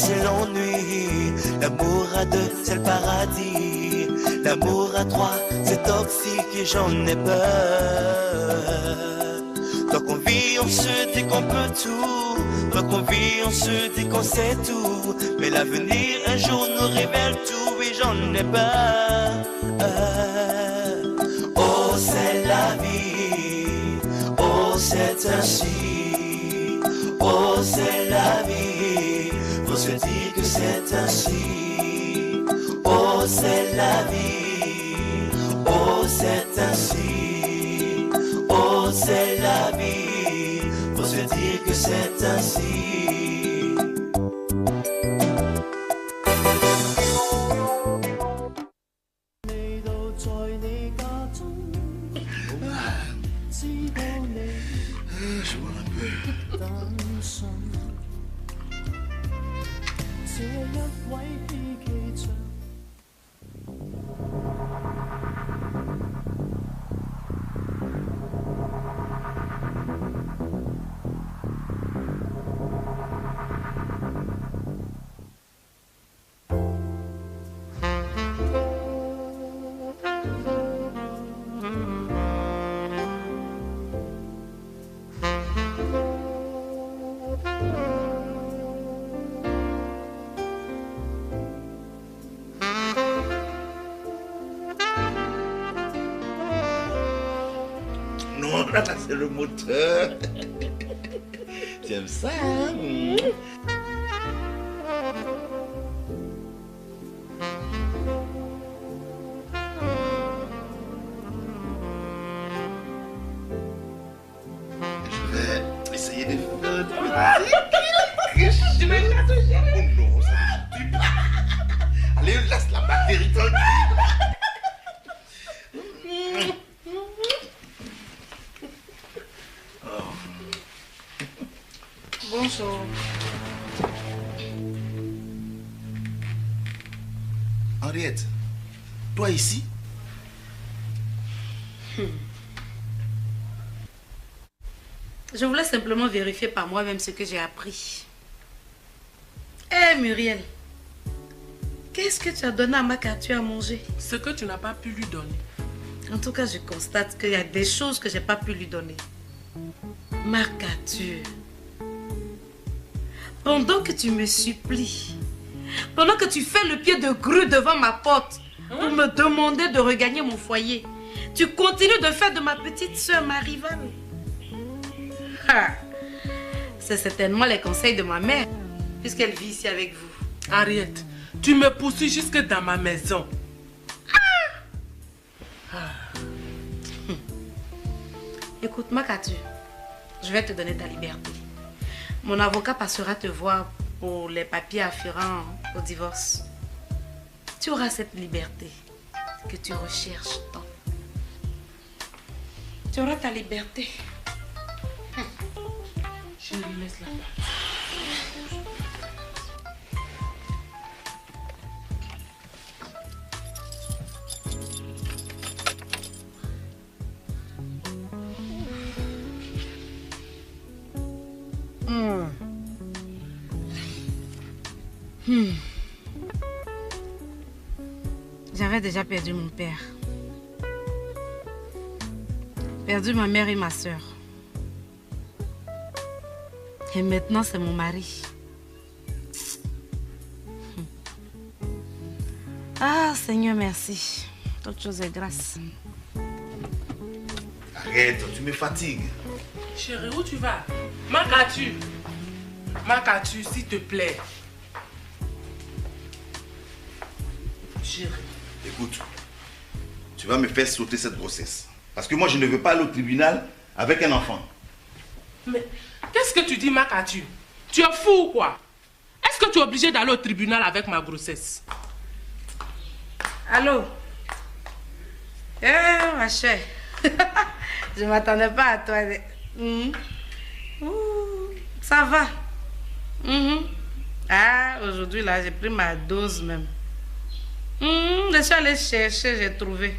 c'est l'ennui. L'amour à deux, c'est le paradis. L'amour à trois, c'est toxique et j'en ai peur. Tant qu'on vit, on se dit qu'on peut tout. Tant qu'on vit, on se dit qu'on sait tout. Mais l'avenir un jour nous révèle tout et j'en ai peur. Oh, c'est la vie. Oh, c'est ainsi. Oh, c'est la vie. Faut se dire que c'est ainsi. Oh, c'est la vie. Oh, c'est ainsi. Oh, c'est la vie. Faut se dire que c'est ainsi. Je vois un peu. Non, là, c'est le moteur. Tu aimes ça, hein? Je vais essayer de faire un petit... Je vais la toucher. Oh non, ça ne tue pas. Allez, laisse la batterie tranquille. Bonjour. Henriette, toi ici? Je voulais simplement vérifier par moi-même ce que j'ai appris. Hé Muriel, qu'est-ce que tu as donné à Makatu à manger? Ce que tu n'as pas pu lui donner. En tout cas, je constate qu'il y a des choses que je n'ai pas pu lui donner. Makatu, pendant que tu me supplies, pendant que tu fais le pied de grue devant ma porte pour me demander de regagner mon foyer, tu continues de faire de ma petite soeur ma rivale. C'est certainement les conseils de ma mère, puisqu'elle vit ici avec vous. Henriette, tu me poursuis jusque dans ma maison. Écoute, Makatu, je vais te donner ta liberté. Mon avocat passera te voir pour les papiers afférents au divorce. Tu auras cette liberté que tu recherches tant. Tu auras ta liberté. Chérie, laisse-la. J'avais déjà perdu mon père. Perdu ma mère et ma soeur. Et maintenant, c'est mon mari. Ah, Seigneur, merci. Toute chose est grâce. Arrête, tu me fatigues. Chérie, où tu vas? Makatu. Makatu, s'il te plaît. Chérie. Écoute, tu vas me faire sauter cette grossesse. Parce que moi, je ne veux pas aller au tribunal avec un enfant. Mais qu'est-ce que tu dis, Makatu? Tu es fou ou quoi? Est-ce que tu es obligé d'aller au tribunal avec ma grossesse? Allô? Eh, ma chère. Je ne m'attendais pas à toi. Ça va. Ah, aujourd'hui, là, j'ai pris ma dose même. Je suis allée chercher, j'ai trouvé.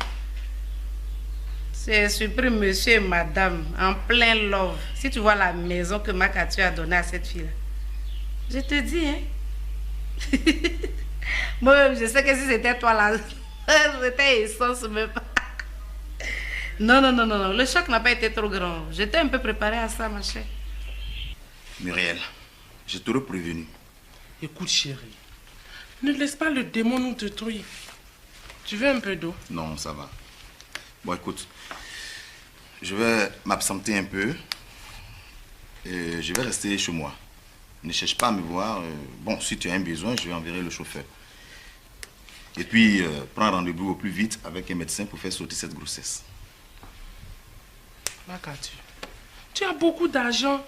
C'est surpris monsieur et madame, en plein love. Si tu vois la maison que Makatu a donnée à cette fille-là. Je te dis, hein. Moi-même, je sais que si c'était toi là, c'était essence même. Non, non, non, non, non. Le choc n'a pas été trop grand. J'étais un peu préparée à ça, ma chère. Muriel, je t'aurais prévenu. Écoute, chérie, ne laisse pas le démon nous détruire. Tu veux un peu d'eau? Non, ça va. Bon, écoute, je vais m'absenter un peu et je vais rester chez moi. Ne cherche pas à me voir. Bon, si tu as un besoin, je vais enverrer le chauffeur. Et puis, prends rendez-vous au plus vite avec un médecin pour faire sortir cette grossesse. Makatu, tu as beaucoup d'argent.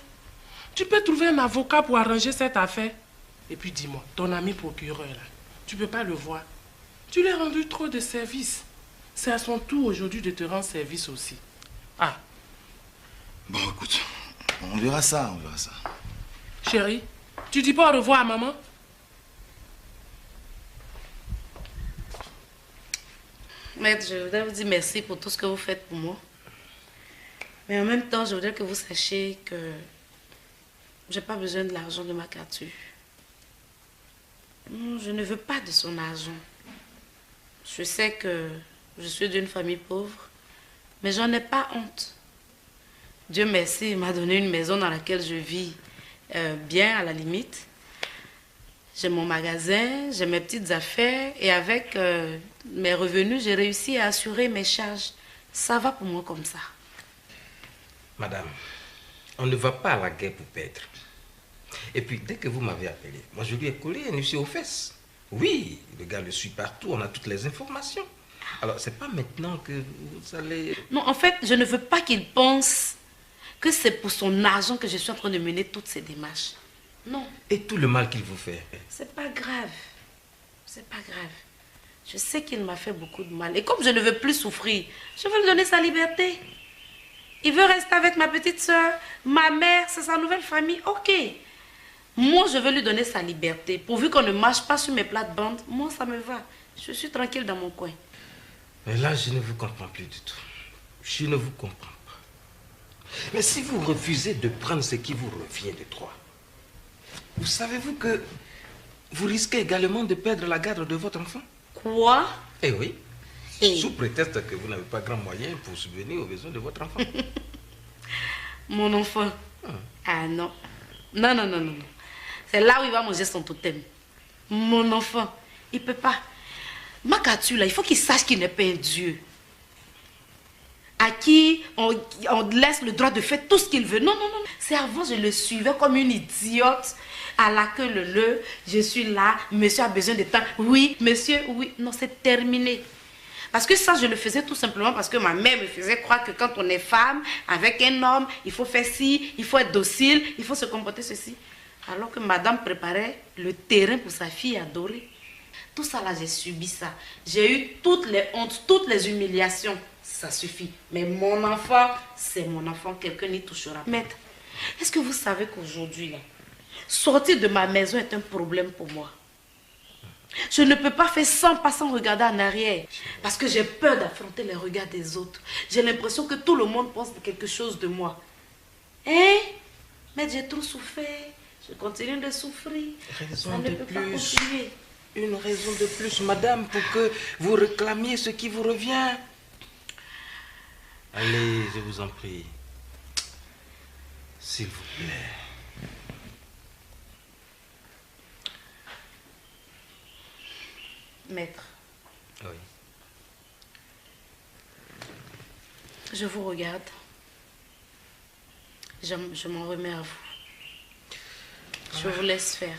Tu peux trouver un avocat pour arranger cette affaire. Et puis dis-moi, ton ami procureur là, tu peux pas le voir. Tu lui as rendu trop de services. C'est à son tour aujourd'hui de te rendre service aussi. Ah. Bon, écoute, on verra ça, on verra ça. Chérie, tu dis pas au revoir à maman? Maître, je voudrais vous dire merci pour tout ce que vous faites pour moi. Mais en même temps, je voudrais que vous sachiez que j'ai pas besoin de l'argent de Makatu. Non, je ne veux pas de son argent. Je sais que je suis d'une famille pauvre, mais j'en ai pas honte. Dieu merci, il m'a donné une maison dans laquelle je vis bien à la limite. J'ai mon magasin, j'ai mes petites affaires et avec mes revenus, j'ai réussi à assurer mes charges. Ça va pour moi comme ça. Madame, on ne va pas à la guerre pour perdre. Et puis, dès que vous m'avez appelé, moi je lui ai collé un huissier aux fesses. Oui, le gars le suit partout, on a toutes les informations. Alors, c'est pas maintenant que vous allez... Non, en fait, je ne veux pas qu'il pense que c'est pour son argent que je suis en train de mener toutes ces démarches. Non. Et tout le mal qu'il vous fait? C'est pas grave. C'est pas grave. Je sais qu'il m'a fait beaucoup de mal. Et comme je ne veux plus souffrir, je veux lui donner sa liberté. Il veut rester avec ma petite soeur, ma mère, c'est sa nouvelle famille. Ok. Moi, je veux lui donner sa liberté. Pourvu qu'on ne marche pas sur mes plates-bandes, moi, ça me va. Je suis tranquille dans mon coin. Mais là, je ne vous comprends plus du tout. Je ne vous comprends pas. Mais si vous refusez de prendre ce qui vous revient de droit, vous savez-vous que vous risquez également de perdre la garde de votre enfant? Quoi? Eh oui. Hey. Sous prétexte que vous n'avez pas grand moyen pour subvenir aux besoins de votre enfant. Mon enfant? Ah non. Non, non, non, non. C'est là où il va manger son totem. Mon enfant, il ne peut pas. Makatu, là, il faut qu'il sache qu'il n'est pas un dieu. À qui on laisse le droit de faire tout ce qu'il veut. Non, non, non. C'est avant, je le suivais comme une idiote. À la queue le, je suis là, monsieur a besoin de temps. Oui, monsieur, oui. Non, c'est terminé. Parce que ça, je le faisais tout simplement parce que ma mère me faisait croire que quand on est femme, avec un homme, il faut faire ci, il faut être docile, il faut se comporter ceci. Alors que madame préparait le terrain pour sa fille adorée. Tout ça là, j'ai subi ça. J'ai eu toutes les hontes, toutes les humiliations. Ça suffit. Mais mon enfant, c'est mon enfant. Quelqu'un n'y touchera. Maître, est-ce que vous savez qu'aujourd'hui, là, sortir de ma maison est un problème pour moi? Je ne peux pas faire 100 pas sans regarder en arrière. Parce que j'ai peur d'affronter les regards des autres. J'ai l'impression que tout le monde pense quelque chose de moi. Hein? Mais j'ai trop souffert. Je continue de souffrir. Raison Ça ne de peut pas plus. continuer. Une raison de plus, madame, pour que vous réclamiez ce qui vous revient. Allez, je vous en prie. S'il vous plaît. Maître, Oui. je vous regarde. Je m'en remets à vous. Je vous laisse faire.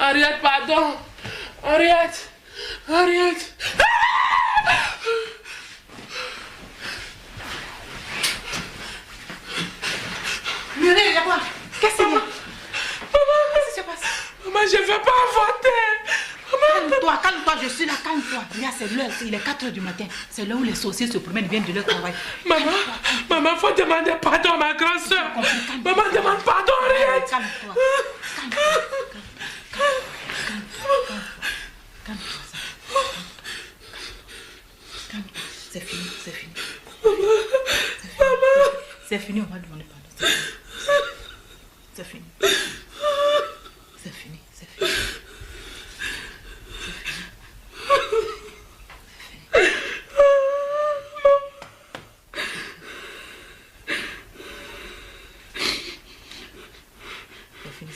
Henriette, pardon. Henriette. Henriette. Muriel, y'a quoi? Qu'est-ce qu'il y a? Qu'est-ce qui se passe? Maman, je ne veux pas avorter. Calme-toi, calme-toi, je suis là, calme-toi. Regarde, c'est l'heure, il est 4 h du matin. C'est l'heure où les sorciers se promènent, viennent de leur travail. Maman, faut demander pardon à ma grande soeur. Maman, demande pardon, Henriette. Calme-toi. Calme-toi. C'est fini, c'est fini. C'est fini, on va demander pardon. C'est fini. C'est fini, c'est fini.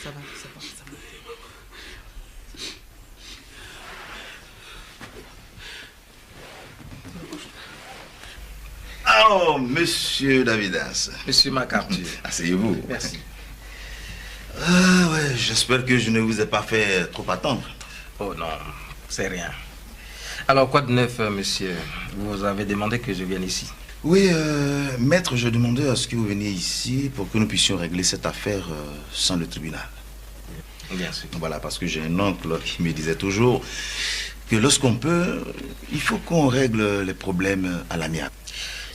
Ça va, c'est bon, ça va. Oh, monsieur Davidas. Monsieur McCarthy. Asseyez-vous. Merci. Ah ouais, j'espère que je ne vous ai pas fait trop attendre. Oh non, c'est rien. Alors, quoi de neuf, monsieur? Vous avez demandé que je vienne ici. Oui, maître, je demandais à ce que vous veniez ici pour que nous puissions régler cette affaire sans le tribunal. Bien sûr. Voilà, parce que j'ai un oncle qui me disait toujours que lorsqu'on peut, il faut qu'on règle les problèmes à l'amiable.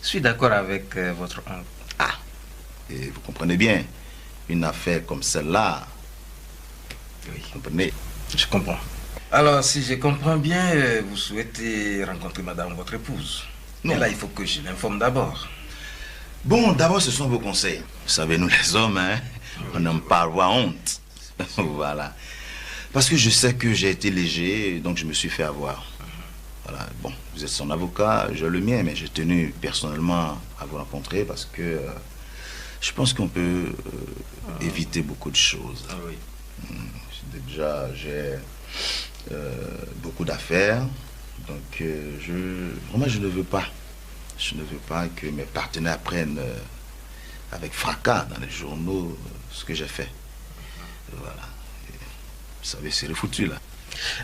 Je suis d'accord avec votre oncle. Ah, et vous comprenez bien, une affaire comme celle-là, oui, vous comprenez? Je comprends. Alors, si je comprends bien, vous souhaitez rencontrer madame, votre épouse. Non. Mais là, il faut que je l'informe d'abord. Bon, d'abord, ce sont vos conseils. Vous savez, nous les hommes, hein, on n'aime pas avoir honte. Voilà. Parce que je sais que j'ai été léger, donc je me suis fait avoir. Voilà. Bon, vous êtes son avocat, j'ai le mien, mais j'ai tenu personnellement à vous rencontrer parce que je pense qu'on peut éviter beaucoup de choses. Ah oui. Déjà, j'ai beaucoup d'affaires, donc vraiment, je ne veux pas. Je ne veux pas que mes partenaires prennent avec fracas dans les journaux ce que j'ai fait. Voilà. Et, vous savez, c'est le foutu, là.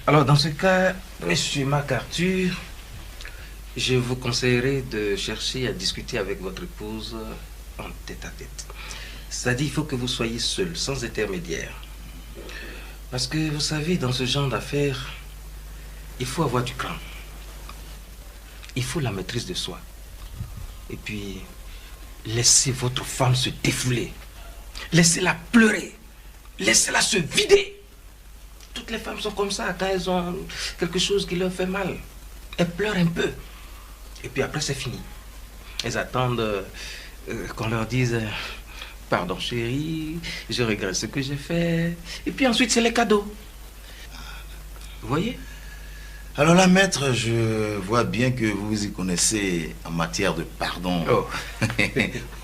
Alors, dans ce cas, monsieur McArthur, je vous conseillerais de chercher à discuter avec votre épouse en tête-à-tête. C'est-à-dire, il faut que vous soyez seul, sans intermédiaire. Parce que, vous savez, dans ce genre d'affaires, il faut avoir du cran. Il faut la maîtrise de soi. Et puis, laissez votre femme se défouler. Laissez-la pleurer. Laissez-la se vider. Toutes les femmes sont comme ça quand elles ont quelque chose qui leur fait mal. Elles pleurent un peu. Et puis après, c'est fini. Elles attendent qu'on leur dise « Pardon chérie, je regrette ce que j'ai fait. » Et puis ensuite, c'est les cadeaux. Vous voyez? Alors là, maître, je vois bien que vous vous y connaissez en matière de pardon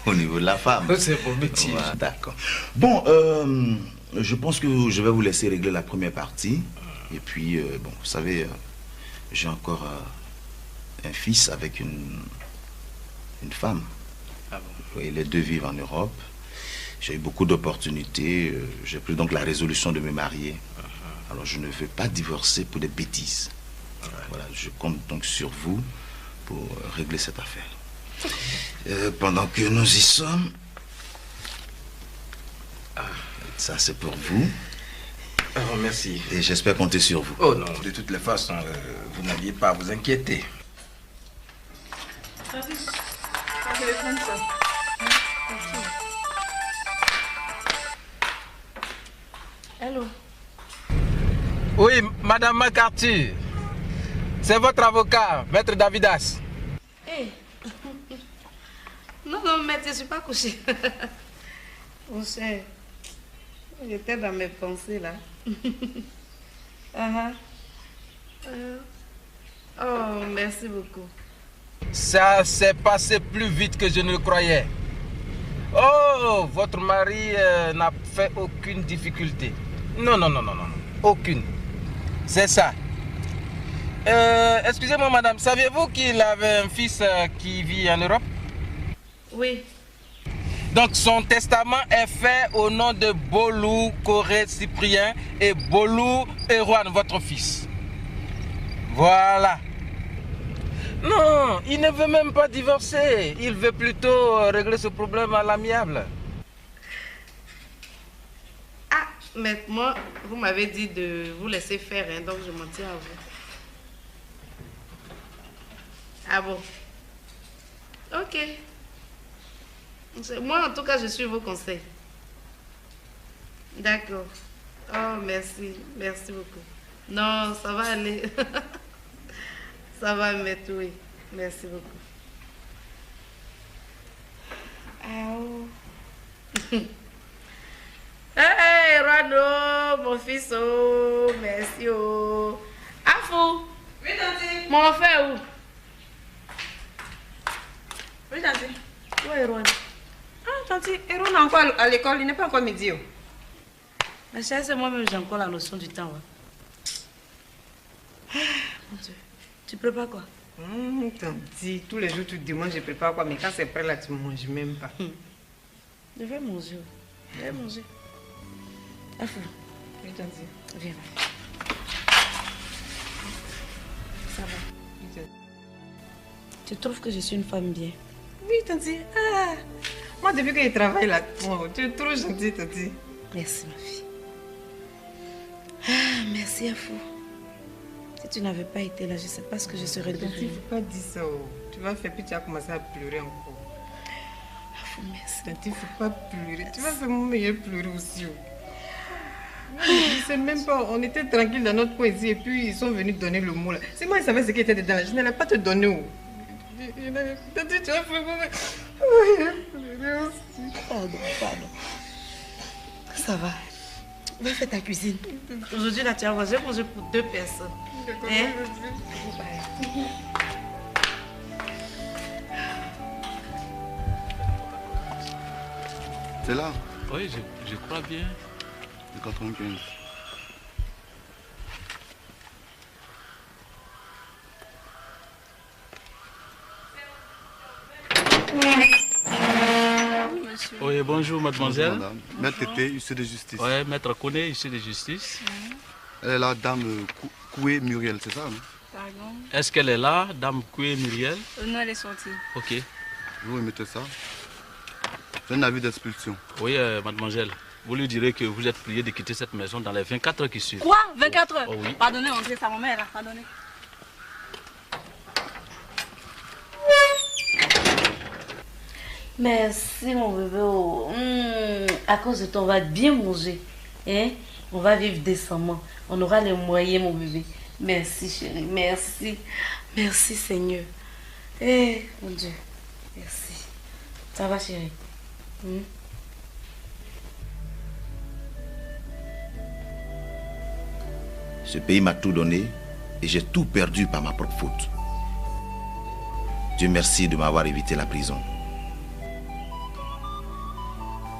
au niveau de la femme. C'est mon métier. Ouais, d'accord. Bon, je pense que je vais vous laisser régler la première partie. Et puis, bon, vous savez, j'ai encore un fils avec une femme. Ah bon? Oui, les deux vivent en Europe. J'ai eu beaucoup d'opportunités. J'ai pris donc la résolution de me marier. Alors, je ne veux pas divorcer pour des bêtises. Voilà, je compte donc sur vous pour régler cette affaire. Pendant que nous y sommes, ça c'est pour vous. Oh, merci. Et j'espère compter sur vous. Oh non, de toutes les façons, vous n'aviez pas à vous inquiéter. Allô? Oui, madame McArthur. C'est votre avocat, maître Davidas. Hey. Non, non, maître, je ne suis pas couché. Mon cher, j'étais dans mes pensées là. Oh, merci beaucoup. Ça s'est passé plus vite que je ne le croyais. Oh, votre mari n'a fait aucune difficulté. Non, non, non, non, non, aucune. C'est ça. Excusez-moi, madame, saviez-vous qu'il avait un fils qui vit en Europe? Oui. Donc son testament est fait au nom de Bolou Corée Cyprien et Bolou Erwan, votre fils. Voilà. Non, il ne veut même pas divorcer. Il veut plutôt régler ce problème à l'amiable. Ah, mais moi, vous m'avez dit de vous laisser faire, hein, donc je m'en tiens à vous. Ah bon? Ok. Moi, en tout cas, je suis vos conseils. D'accord. Oh, merci. Merci beaucoup. Non, ça va aller. Ça va, mettre, oui. Merci beaucoup. Ah, oh. Hey, Rano, mon fils, oh, merci, oh. Afou. Oui, tante. Mon frère, où? Oui, tante. Où est Erwan? Ah, tante, Erwan est encore à l'école, il n'est pas encore midi. Ma chère, c'est moi-même, j'ai encore la notion du temps. Ouais. Ah, mon Dieu. Tu prépares quoi? Tante, tous les jours tu demandes je prépare quoi, mais quand c'est prêt là, tu ne manges même pas. Je vais manger. Je vais manger. Afou. Oui, tante. Viens. Ça va. Oui, tante. Tu trouves que je suis une femme bien? Oui, tante. Ah, moi, depuis que je travaille là, bon, tu es trop gentille, tante. Merci, ma fille. Ah, merci, Afou. Si tu n'avais pas été là, je ne sais pas ce que je serais devenue. Il ne faut pas dire ça. Oh. Tu vas faire puis tu vas commencer à pleurer encore. Afou, merci. Tante, il ne faut pas pleurer. Tu vas faire mon meilleur pleurer aussi. Oh. Je ne sais même pas. On était tranquille dans notre coin ici et puis ils sont venus donner le mot là. C'est moi, ils savaient ce qui était dedans là. Je n'allais pas te donner. Oh. Tante, tu vas faire mon pleurer aussi. Pardon. Ça va. Va faire ta cuisine. Aujourd'hui, là, tu as mangé pour 2 personnes. Hein? C'est là, Oui, je crois bien. le 95. Oui, bonjour mademoiselle. Bonjour, madame. Maître Tété, huissier de justice. Oui, maître Koné, ici de justice. Elle est la dame Koué Muriel, c'est ça, non? Pardon? Est-ce qu'elle est là, dame Koué Muriel? Non, elle est sortie. Ok. Vous remettez ça. C'est un avis d'expulsion. Oui, mademoiselle, vous lui direz que vous êtes priée de quitter cette maison dans les 24 heures qui suivent. Quoi? 24 heures? Oh oui. Pardonnez, André, sa maman est là. Pardonnez. Merci, mon bébé. Oh. À cause de toi, on va bien manger. Hein? On va vivre décemment. On aura les moyens, mon bébé. Merci, chérie. Merci. Merci, Seigneur. Eh, mon Dieu. Merci. Ça va, chérie? Ce pays m'a tout donné et j'ai tout perdu par ma propre faute. Dieu merci de m'avoir évité la prison.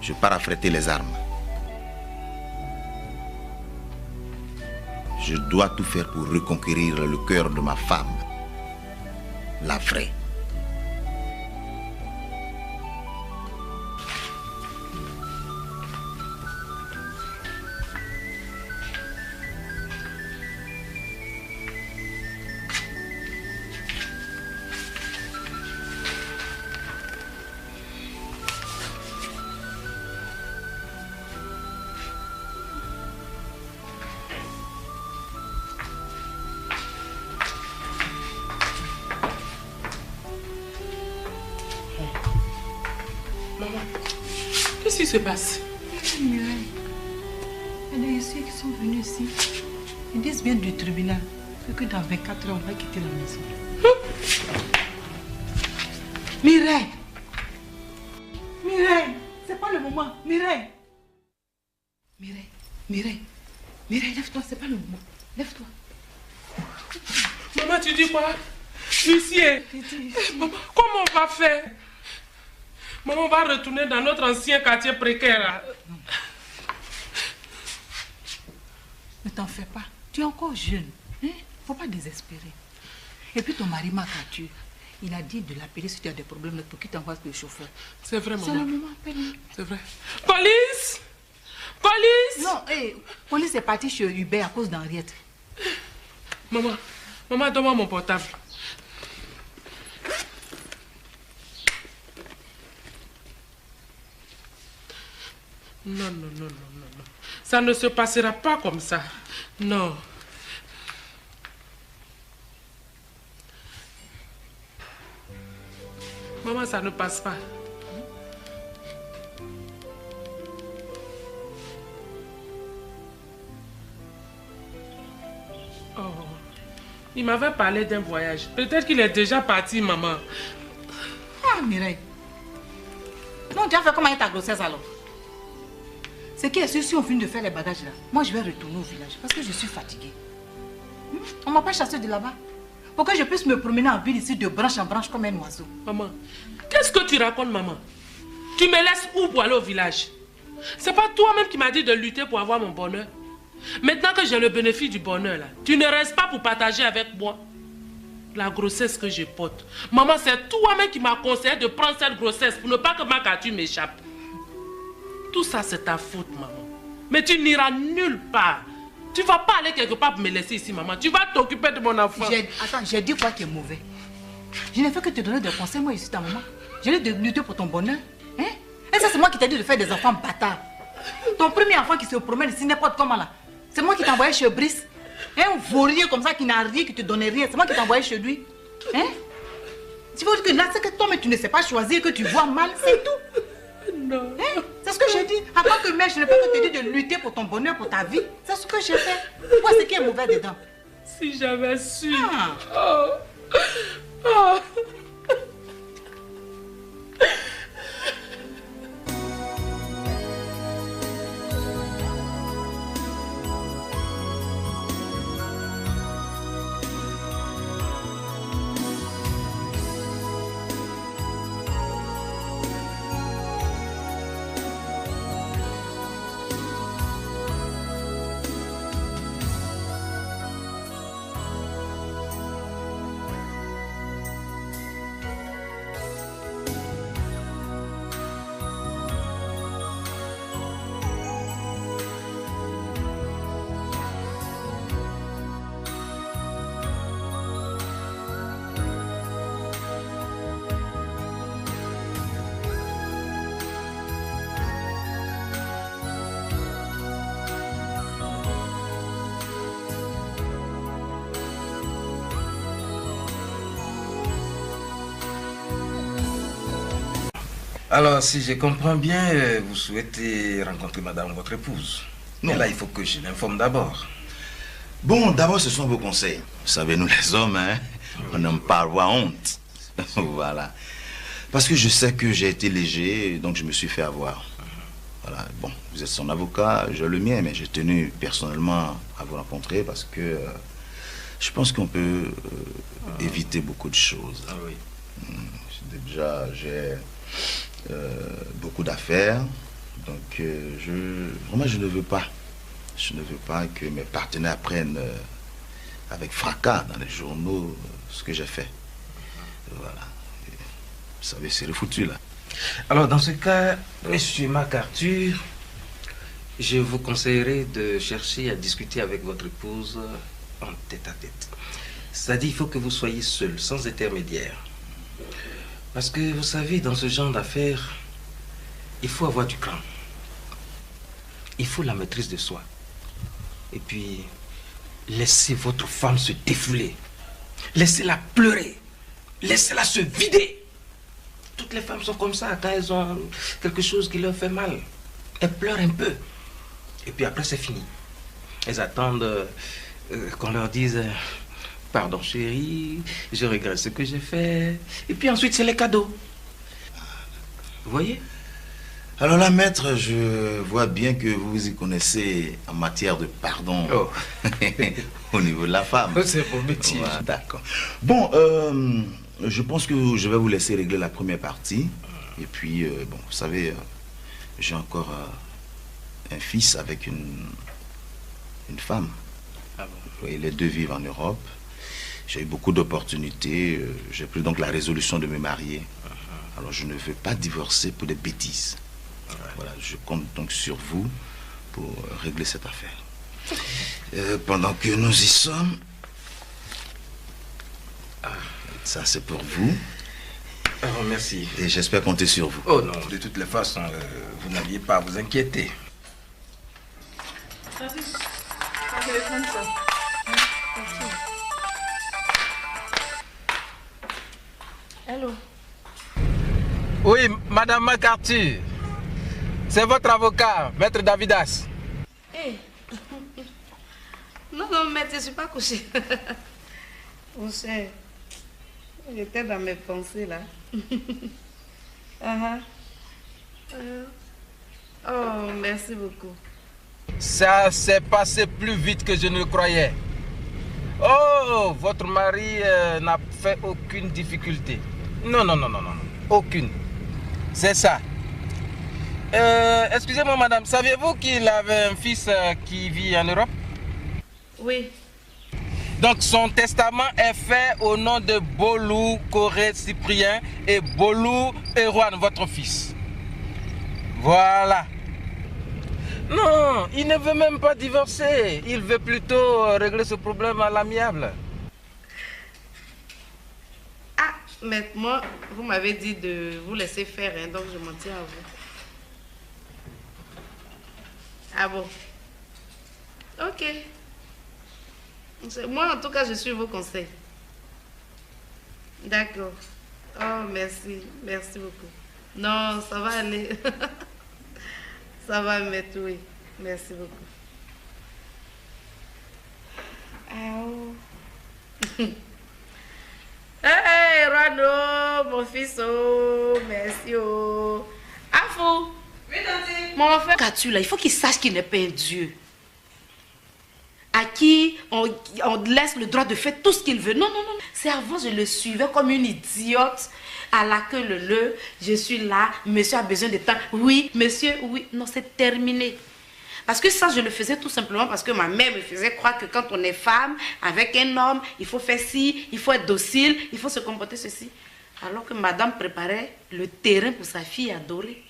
Je pars affréter les armes. Je dois tout faire pour reconquérir le cœur de ma femme, la vraie. Maman, qu'est-ce qui se passe? Mireille, il y a des huissiers qui sont venus ici. Ils disent bien du tribunal que dans 24 heures, on va quitter la maison. Mireille! Mireille! C'est pas le moment! Mireille! Mireille, lève-toi, c'est pas le moment. Lève-toi. Maman, tu dis quoi? Huissier, maman, comment on va faire? Maman, on va retourner dans notre ancien quartier précaire. Là. Ne t'en fais pas. Tu es encore jeune. Hein? Faut pas désespérer. Et puis ton mari m'a capturé. Il a dit de l'appeler si tu as des problèmes pour qu'il t'envoie le chauffeur. C'est vrai, maman. C'est le moment, appelle-le. C'est vrai. Police! Police! Non, police est partie chez Hubert à cause d'Henriette. Maman, donne-moi mon portable. Non. Ça ne se passera pas comme ça. Non. Maman, ça ne passe pas. Oh. Il m'avait parlé d'un voyage. Peut-être qu'il est déjà parti, maman. Ah, Mireille. Non, tu as fait comment avec ta grossesse alors? C'est qui est sûr, si on finit de faire les bagages là, moi je vais retourner au village parce que je suis fatiguée. On ne m'a pas chassé de là-bas. Pour que je puisse me promener en ville ici de branche en branche comme un oiseau. Maman, qu'est-ce que tu racontes, maman? Tu me laisses où pour aller au village? C'est pas toi-même qui m'as dit de lutter pour avoir mon bonheur. Maintenant que j'ai le bénéfice du bonheur là, tu ne restes pas pour partager avec moi la grossesse que je porte. Maman, c'est toi-même qui m'as conseillé de prendre cette grossesse pour ne pas que ma capture m'échappe. Tout ça, c'est ta faute, maman. Mais tu n'iras nulle part. Tu ne vas pas aller quelque part pour me laisser ici, maman. Tu vas t'occuper de mon enfant. Attends, j'ai dit quoi qui est mauvais? Je n'ai fait que te donner des conseils, moi, je suis ta maman. Je l'ai de lutter pour ton bonheur. Hein? Et ça, c'est moi qui t'ai dit de faire des enfants bâtards. Ton premier enfant qui se promène ici, n'importe comment là. C'est moi qui t'ai envoyé chez Brice. Un vaurier comme ça qui n'a rien, qui te donne rien. C'est moi qui t'ai envoyé chez lui. Hein? Tu veux dire que là, c'est que toi, mais tu ne sais pas choisir, que tu vois mal, c'est tout. Non. Hein? C'est ce que j'ai dit. En tant que mère, je n'ai pas que te dire de lutter pour ton bonheur, pour ta vie. C'est ce que j'ai fait. Vois ce qui est mauvais dedans. Si j'avais su. Ah. Oh. Alors, si je comprends bien, vous souhaitez rencontrer madame, votre épouse. Non. Mais là, il faut que je l'informe d'abord. Bon, d'abord, ce sont vos conseils. Vous savez, nous les hommes, hein, on n'aime pas avoir honte. Voilà. Parce que je sais que j'ai été léger, donc je me suis fait avoir. Voilà. Bon, vous êtes son avocat, j'ai le mien, mais j'ai tenu personnellement à vous rencontrer parce que je pense qu'on peut éviter beaucoup de choses. Ah oui. Déjà, j'ai beaucoup d'affaires, donc vraiment je ne veux pas. Je ne veux pas que mes partenaires prennent avec fracas dans les journaux ce que j'ai fait. Voilà. Et, vous savez, c'est le foutu là. Alors dans ce cas, monsieur MacArthur, je vous conseillerais de chercher à discuter avec votre épouse en tête-à-tête. C'est-à-dire, il faut que vous soyez seul, sans intermédiaire. Parce que vous savez, dans ce genre d'affaires, il faut avoir du cran. Il faut la maîtrise de soi. Et puis, laissez votre femme se défouler. Laissez-la pleurer. Laissez-la se vider. Toutes les femmes sont comme ça quand elles ont quelque chose qui leur fait mal. Elles pleurent un peu. Et puis après, c'est fini. Elles attendent qu'on leur dise... Pardon chérie, je regrette ce que j'ai fait. Et puis ensuite, c'est les cadeaux. Vous voyez? Alors là, maître, je vois bien que vous vous y connaissez en matière de pardon au niveau de la femme. C'est mon métier. Ouais, d'accord. Bon, je pense que je vais vous laisser régler la première partie. Et puis, bon, vous savez, j'ai encore un fils avec une femme. Ah bon? Oui, les deux vivent en Europe. J'ai eu beaucoup d'opportunités. J'ai pris donc la résolution de me marier. Alors je ne veux pas divorcer pour des bêtises. Voilà, je compte donc sur vous pour régler cette affaire. Pendant que nous y sommes, ça c'est pour vous. Oh, merci. Et j'espère compter sur vous. Oh non, de toutes les façons, vous n'aviez pas à vous inquiéter. Allô? Oui, Madame McCarthy. C'est votre avocat, Maître Davidas. Hey. Non, non, maître, je ne suis pas couchée. Mon cher, j'étais dans mes pensées là. Oh, merci beaucoup. Ça s'est passé plus vite que je ne le croyais. Oh, votre mari n'a fait aucune difficulté. Non, non, non, non, non, aucune. C'est ça. Excusez-moi, madame, saviez-vous qu'il avait un fils qui vit en Europe? Oui. Donc son testament est fait au nom de Bolou Corée Cyprien et Bolou Erwan, votre fils. Voilà. Non, il ne veut même pas divorcer. Il veut plutôt régler ce problème à l'amiable. Ah, mais moi, vous m'avez dit de vous laisser faire, hein, donc je m'en tiens à vous. Ah bon? Ok. Moi, en tout cas, je suis vos conseils. D'accord. Oh, merci. Merci beaucoup. Non, ça va aller. Ça va, maître, oui. Merci beaucoup. Ah, oh. Hey, Rano, mon fils, oh, merci, oh. Afou. Oui, tante. Mon frère Katu, là, il faut qu'il sache qu'il n'est pas un dieu. À qui on laisse le droit de faire tout ce qu'il veut. Non, non, non. C'est avant, je le suivais comme une idiote. À la queue le, je suis là, monsieur a besoin de temps. Oui, monsieur, oui. Non, c'est terminé. Parce que ça, je le faisais tout simplement parce que ma mère me faisait croire que quand on est femme, avec un homme, il faut faire ci, il faut être docile, il faut se comporter ceci. Alors que madame préparait le terrain pour sa fille adorée.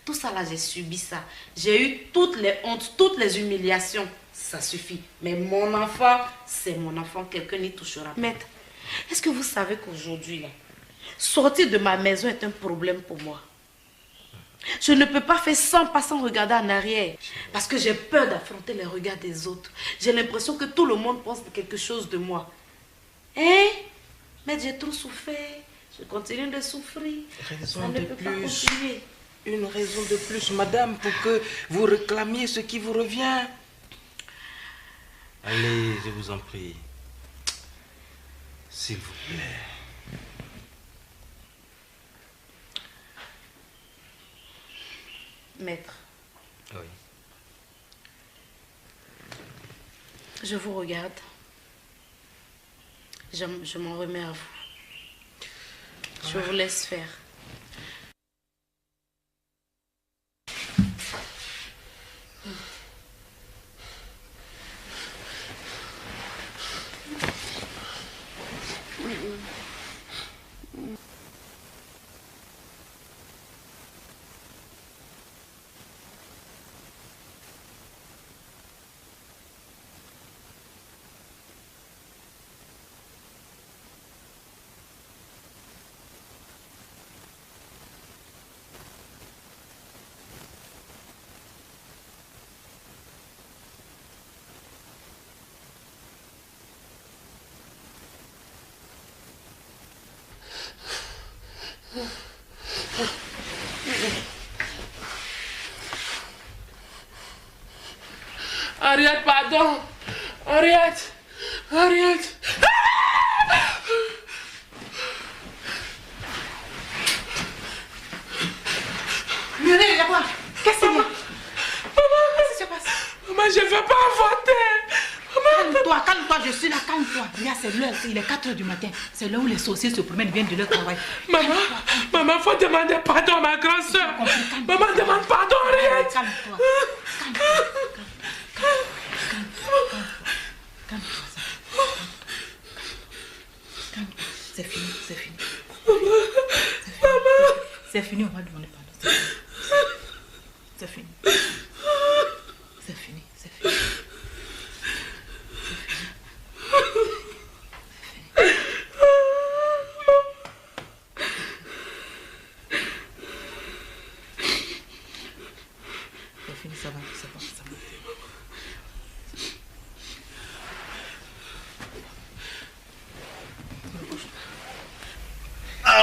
Tout ça là, j'ai subi ça. J'ai eu toutes les hontes, toutes les humiliations. Ça suffit. Mais mon enfant, c'est mon enfant. Quelqu'un n'y touchera. Maître, est-ce que vous savez qu'aujourd'hui, là, sortir de ma maison est un problème pour moi? Je ne peux pas faire sans passer en regarder en arrière. Parce que j'ai peur d'affronter les regards des autres. J'ai l'impression que tout le monde pense quelque chose de moi. Hein? Mais j'ai trop souffert. Je continue de souffrir. Ça ne peut pas continuer. Une raison de plus, madame, pour que vous réclamiez ce qui vous revient. Allez, je vous en prie. S'il vous plaît. Maître. Oui. Je vous regarde. Je m'en remets à vous. Je vous laisse faire. Henriette, pardon. Henriette. Henriette. Muriel, là-bas. Qu'est-ce qu'il y a? Maman, qu'est-ce qui se passe? Maman, je ne veux pas avorter. Calme-toi, calme-toi, je suis là, calme-toi. Regarde, c'est l'heure, il est 4 h du matin. C'est là où les sorciers se promènent, viennent de leur travail. Maman, maman, faut demander pardon à ma grande soeur. Maman, demande pardon, Henriette. Calme-toi. C'est fini, on va demander pardon. C'est fini. C'est fini, c'est fini. C'est fini, ça va, c'est bon, ça va.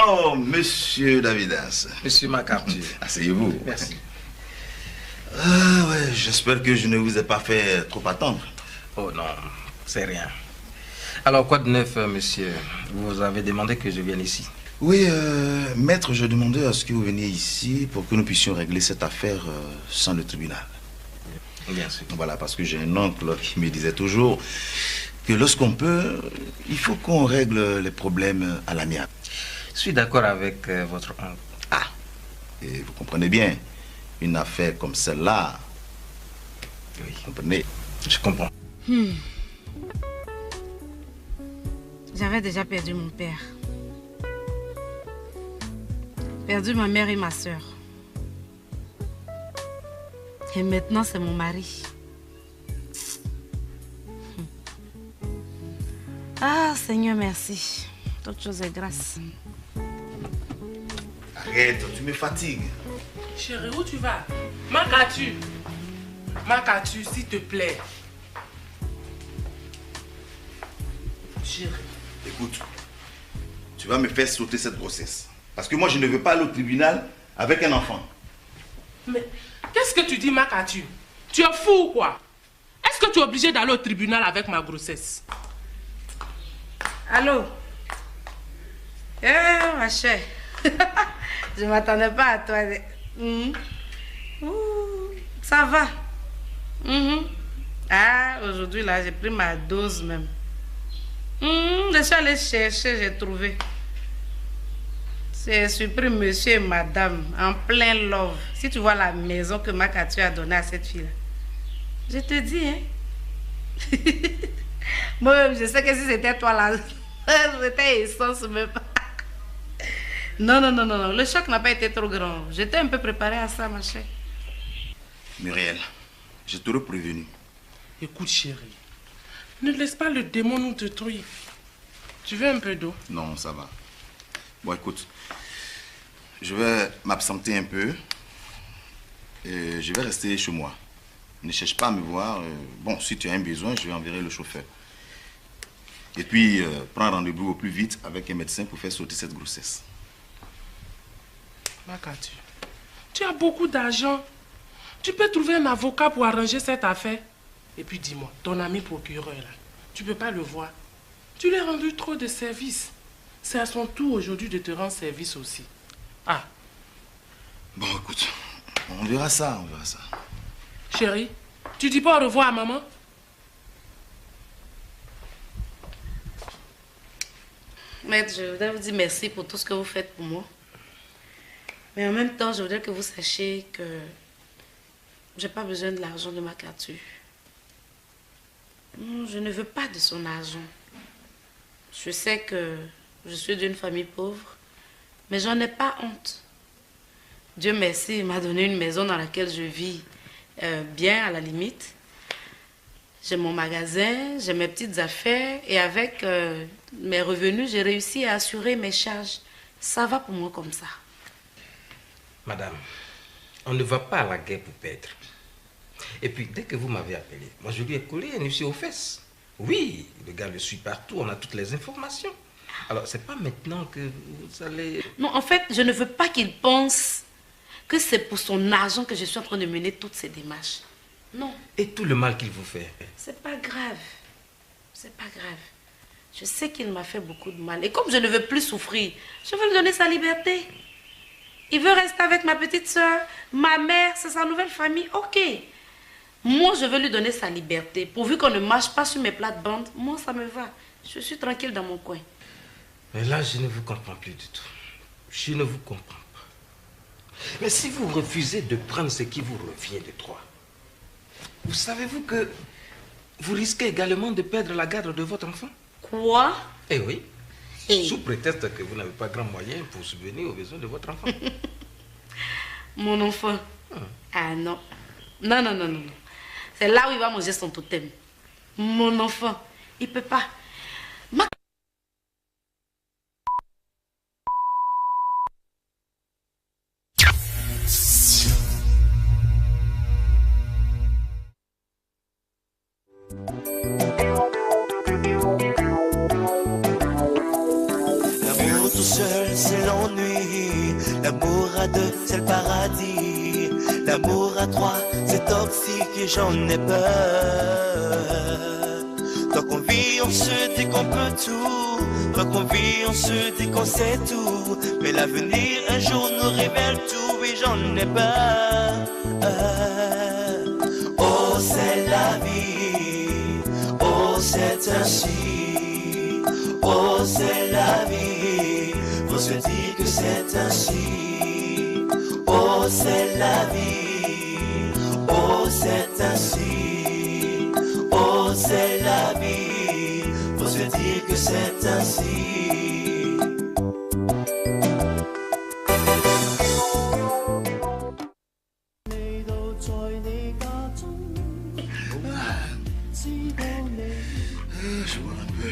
Oh, monsieur Davidas. Monsieur McArthur. Asseyez-vous. Merci. Ah ouais, j'espère que je ne vous ai pas fait trop attendre. Oh non, c'est rien. Alors, quoi de neuf, monsieur? Vous avez demandé que je vienne ici. Oui, maître, je demandais à ce que vous veniez ici pour que nous puissions régler cette affaire sans le tribunal. Bien sûr. Voilà, parce que j'ai un oncle qui me disait toujours que lorsqu'on peut, il faut qu'on règle les problèmes à l'amiable. Je suis d'accord avec votre oncle. Ah, et vous comprenez bien, une affaire comme celle-là, Oui, vous comprenez? je comprends. J'avais déjà perdu mon père. Perdu ma mère et ma soeur. Et maintenant, c'est mon mari. Ah, Seigneur, merci. Toute chose est grâce. Arrête, tu me fatigues. Chérie, où tu vas? McArthur. McArthur, s'il te plaît. Chérie. Écoute, tu vas me faire sauter cette grossesse. Parce que moi, je ne veux pas aller au tribunal avec un enfant. Mais qu'est-ce que tu dis, McArthur? Tu es fou ou quoi? Est-ce que tu es obligé d'aller au tribunal avec ma grossesse? Allô? Ma chère. Je ne m'attendais pas à toi. Ouh, ça va. Ah, aujourd'hui, là, j'ai pris ma dose même. Je suis allée chercher, j'ai trouvé. C'est surpris monsieur et madame, en plein love. Si tu vois la maison que McArthur a donnée à cette fille-là. Je te dis, hein. Moi-même, je sais que si c'était toi là, c'était essence même. Non, non, non, non, non. Le choc n'a pas été trop grand. J'étais un peu préparée à ça, ma chère. Muriel, je t'aurais prévenu. Écoute, chérie, ne laisse pas le démon nous détruire. Tu veux un peu d'eau? Non, ça va. Bon, écoute, je vais m'absenter un peu et je vais rester chez moi. Ne cherche pas à me voir. Bon, si tu as un besoin, je vais enverrer le chauffeur. Et puis, prends rendez-vous au plus vite avec un médecin pour faire sauter cette grossesse. McArthur, tu as beaucoup d'argent. Tu peux trouver un avocat pour arranger cette affaire. Et puis dis-moi, ton ami procureur là, tu peux pas le voir. Tu lui as rendu trop de services. C'est à son tour aujourd'hui de te rendre service aussi. Ah. Bon, écoute, on verra ça, on verra ça. Chérie, tu dis pas au revoir à maman? Maître, je voudrais vous dire merci pour tout ce que vous faites pour moi. Mais en même temps, je voudrais que vous sachiez que je n'ai pas besoin de l'argent de McArthur. Non, je ne veux pas de son argent. Je sais que je suis d'une famille pauvre, mais j'en ai pas honte. Dieu merci, il m'a donné une maison dans laquelle je vis bien à la limite. J'ai mon magasin, j'ai mes petites affaires et avec mes revenus, j'ai réussi à assurer mes charges. Ça va pour moi comme ça. Madame, on ne va pas à la guerre pour perdre. Et puis, dès que vous m'avez appelé, moi je lui ai collé un huissier aux fesses. Oui, le gars le suit partout, on a toutes les informations. Alors, c'est pas maintenant que vous allez... Non, en fait, je ne veux pas qu'il pense que c'est pour son argent que je suis en train de mener toutes ces démarches. Non. Et tout le mal qu'il vous fait. C'est pas grave. C'est pas grave. Je sais qu'il m'a fait beaucoup de mal. Et comme je ne veux plus souffrir, je veux lui donner sa liberté. Il veut rester avec ma petite soeur, ma mère, c'est sa nouvelle famille. Ok. Moi, je veux lui donner sa liberté. Pourvu qu'on ne marche pas sur mes plates-bandes, moi, ça me va. Je suis tranquille dans mon coin. Mais là, je ne vous comprends plus du tout. Je ne vous comprends pas. Mais si vous refusez de prendre ce qui vous revient de droit, vous savez-vous que vous risquez également de perdre la garde de votre enfant? Quoi? Eh oui. Sous prétexte que vous n'avez pas grand moyen pour subvenir aux besoins de votre enfant. Mon enfant. Ah non. Non, non, non, non. C'est là où il va manger son totem. Mon enfant. Il peut pas. L'amour tout seul, c'est l'ennui. L'amour à deux, c'est le paradis. L'amour à trois, c'est toxique et j'en ai peur. Tant qu'on vit, on se dit qu'on peut tout. Tant qu'on vit, on se dit qu'on sait tout. Mais l'avenir, un jour, nous révèle tout et j'en ai peur. Oh, c'est la vie. Oh, c'est ainsi. Oh, c'est la vie. Faut se dire que c'est ainsi. Oh, c'est la vie. Oh, c'est ainsi. Oh, c'est la vie. Faut se dire que c'est ainsi. Je vois un peu.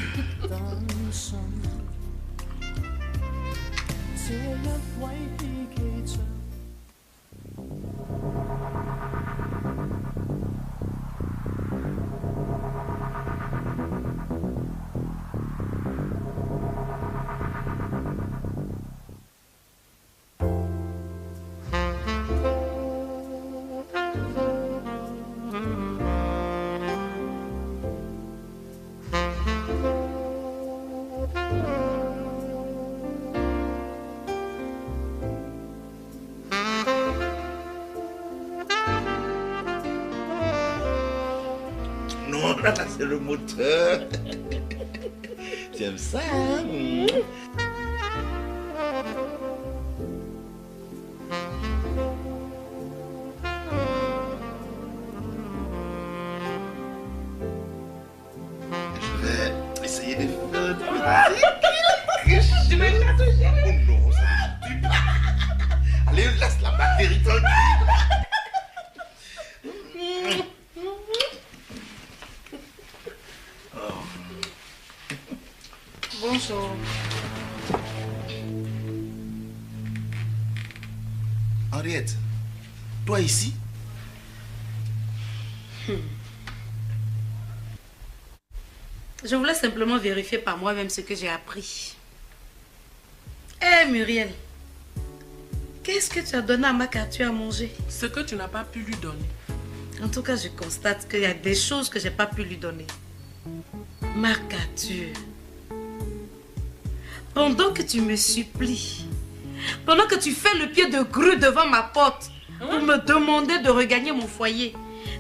Non, là, c'est le moteur. Tu aimes ça, hein? Je vais essayer de faire un petit... Je vais la toucher. Oh non, ça me tue pas. Allez, laisse la batterie tranquille. Bonjour. Henriette, toi ici? Je voulais simplement vérifier par moi-même ce que j'ai appris. Hé Muriel, qu'est-ce que tu as donné à Makatu à manger? Ce que tu n'as pas pu lui donner. En tout cas, je constate qu'il y a des choses que je n'ai pas pu lui donner. Makatu, pendant que tu me supplies, pendant que tu fais le pied de grue devant ma porte pour me demander de regagner mon foyer,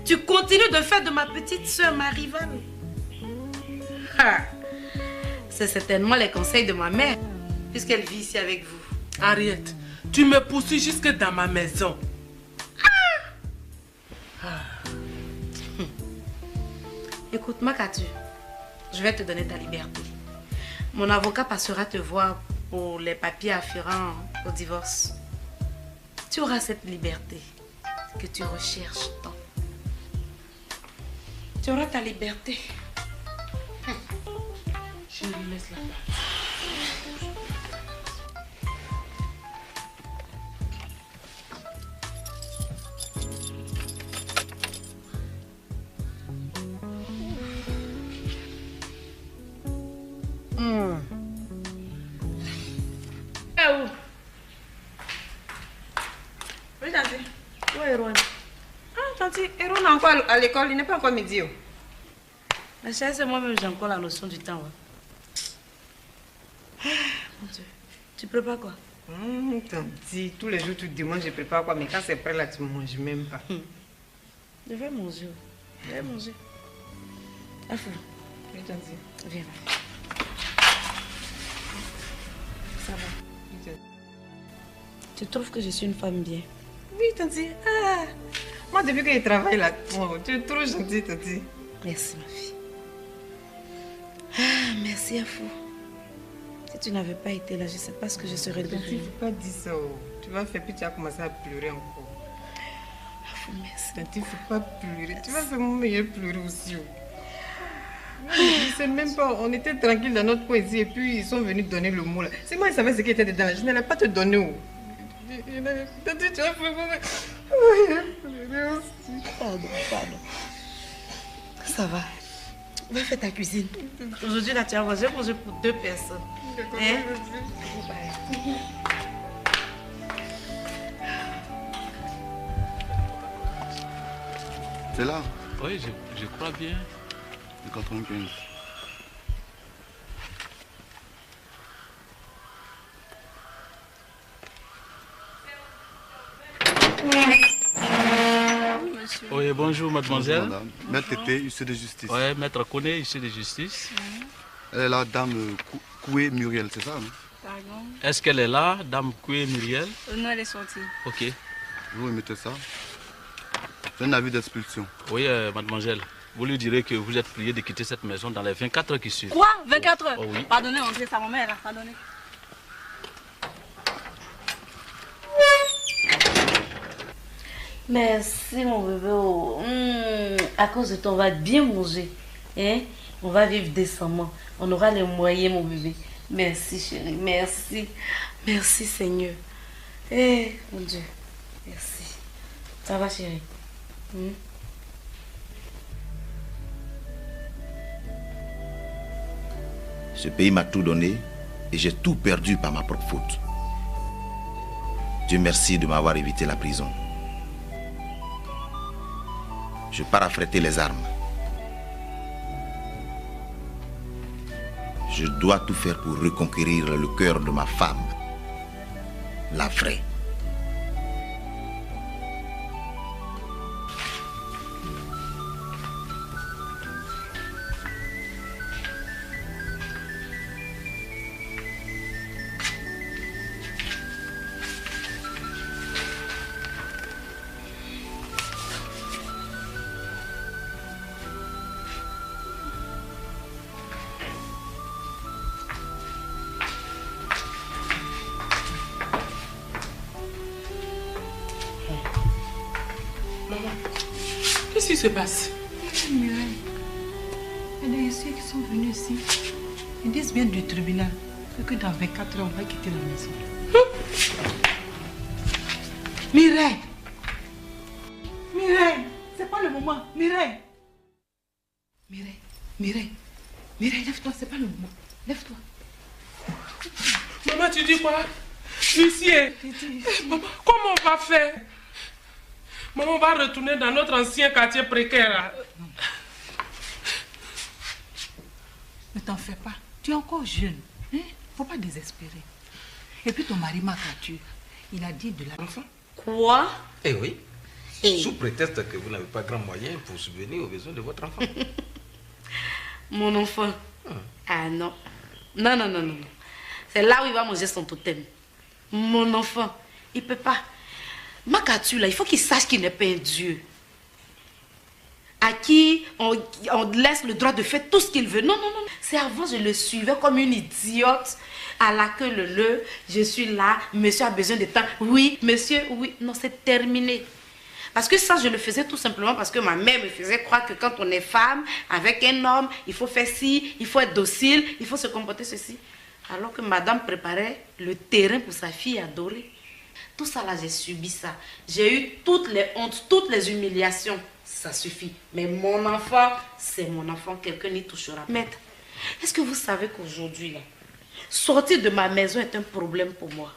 tu continues de faire de ma petite soeur ma rivale. Ah, c'est certainement les conseils de ma mère, puisqu'elle vit ici avec vous. Henriette, tu me poursuis jusque dans ma maison. Écoute, Makatu, je vais te donner ta liberté. Mon avocat passera te voir pour les papiers afférents au divorce. Tu auras cette liberté que tu recherches tant. Tu auras ta liberté. Je lui laisse là-bas. Oui, tante. Où est Erwan? Ah, tante, Erwan est encore à l'école, il n'est pas encore midi. Ma chère, c'est moi-même, j'ai encore la notion du temps. Ouais. Mon Dieu, tu prépares quoi? Tante, tous les jours tu te demandes je prépare quoi, mais quand c'est prêt là, tu ne manges même pas. Je vais manger. Je vais manger. Afou. Oui, tante. Viens. Ça va. Oui, tante. Tu trouves que je suis une femme bien? Oui, tante. Ah, moi, depuis que je travaille là, oh, tu es trop gentille, tante. Merci, ma fille. Ah, merci, Afou. Si tu n'avais pas été là, je ne sais pas ce que je serais devenue. Il ne faut pas dire ça. Tu vas faire puis tu vas commencer à pleurer encore. Merci. Il ne faut pas pleurer. Tu vas faire mon meilleur pleurer aussi. Je ne sais même pas. On était tranquille dans notre coin ici et puis ils sont venus donner le mot là. C'est moi qui savais ce qui était dedans. Je n'allais pas te donner. Tu vas faire pleurer aussi. Pardon. Ça va. Va faire ta cuisine. Aujourd'hui, là, tu as mangé pour 2 personnes. Hein? C'est là? Oui, je crois bien. Le 95. Oui, bonjour mademoiselle. Bonjour, madame. Maître Tété, huissier de justice. Oui, maître Koné, huissier de justice. Elle est la dame Koué Muriel, c'est ça, non? Pardon? Est-ce qu'elle est là, dame Koué Muriel? Non, elle est sortie. Ok. Vous remettez ça. C'est un avis d'expulsion. Oui, mademoiselle. Vous lui direz que vous êtes priée de quitter cette maison dans les 24 heures qui suivent. Quoi? 24 heures? Oh, oui. Pardonnez, André, ça ma mère là. Pardonnez. Merci mon bébé. À cause de toi, on va bien manger. Hein? On va vivre décemment. On aura les moyens, mon bébé. Merci chérie, merci. Merci Seigneur. Mon Dieu, merci. Ça va chérie? Ce pays m'a tout donné et j'ai tout perdu par ma propre faute. Dieu merci de m'avoir évité la prison. Je pars affréter les armes. Je dois tout faire pour reconquérir le cœur de ma femme, la vraie. Qu'est-ce qui se passe? Mireille, il y a des huissiers qui sont venus ici. Ils disent bien du tribunal que dans 24 heures, on va quitter la maison. Mireille! Mireille! C'est pas le moment. Mireille! Mireille, lève-toi, c'est pas le moment. Lève-toi. Maman, tu dis quoi? Huissier! Maman, comment on va faire? Maman, on va retourner dans notre ancien quartier précaire. Là. Ne t'en fais pas. Tu es encore jeune. Hein? Faut pas désespérer. Et puis ton mari m'a capturé. Il a dit de l'enfant. Quoi? Eh oui. Sous prétexte que vous n'avez pas grand moyen pour subvenir aux besoins de votre enfant. Mon enfant? Ah non. Non. C'est là où il va manger son totem. Mon enfant, il peut pas. Makatu, là, il faut qu'il sache qu'il n'est pas un dieu. À qui on laisse le droit de faire tout ce qu'il veut. Non. C'est avant, je le suivais comme une idiote. À la queue le. Je suis là, monsieur a besoin de temps. Oui, monsieur, oui. Non, c'est terminé. Parce que ça, je le faisais tout simplement parce que ma mère me faisait croire que quand on est femme, avec un homme, il faut faire ci, il faut être docile, il faut se comporter ceci. Alors que madame préparait le terrain pour sa fille adorée. Tout ça là, j'ai subi ça. J'ai eu toutes les hontes, toutes les humiliations. Ça suffit. Mais mon enfant, c'est mon enfant. Quelqu'un n'y touchera. Maître, est-ce que vous savez qu'aujourd'hui, là, sortir de ma maison est un problème pour moi?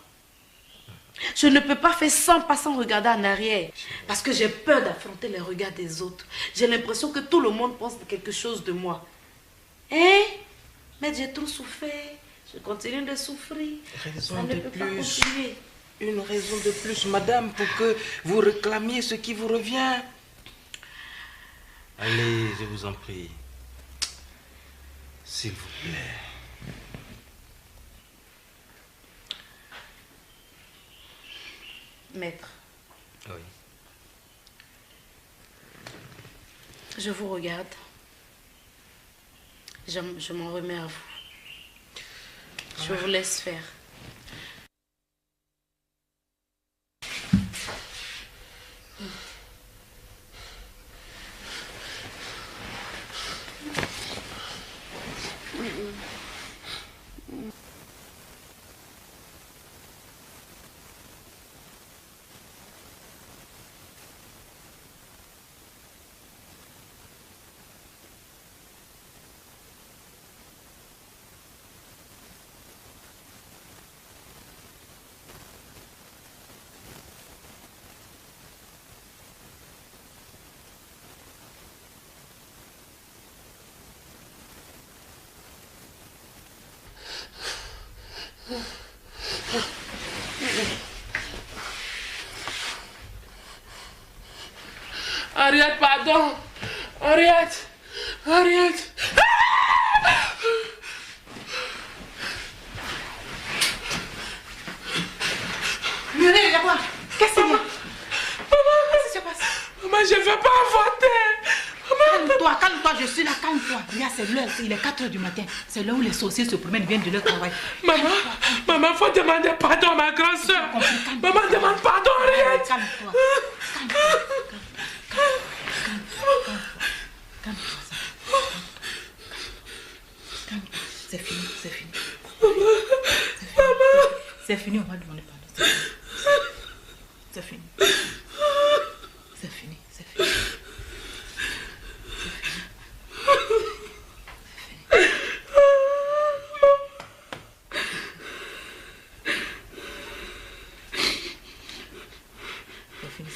Je ne peux pas faire 100 pas sans regarder en arrière. Parce que j'ai peur d'affronter les regards des autres. J'ai l'impression que tout le monde pense quelque chose de moi. Hein? Mais j'ai trop souffert. Je continue de souffrir. Raison de plus. Une raison de plus, madame, pour que vous réclamiez ce qui vous revient. Allez, je vous en prie. S'il vous plaît. Maître. Oui. Je vous regarde. Je m'en remets à vous. Je vous laisse faire. Henriette, pardon. Henriette. Henriette. Muriel, il y a quoi? Qu'est-ce qu'il y a? Qu'est-ce qui se passe? Maman, je ne veux pas avorter. Calme-toi, calme-toi, je suis là, calme-toi. Regarde, c'est l'heure, il est 4 h du matin. C'est là où les sorciers se promènent, viennent de leur travail. Maman, faut demander pardon à ma grande soeur. Maman, demande pardon, Henriette. Calme-toi. C'est fini, c'est fini. C'est fini, on va demander pardon. C'est fini. C'est fini, c'est fini.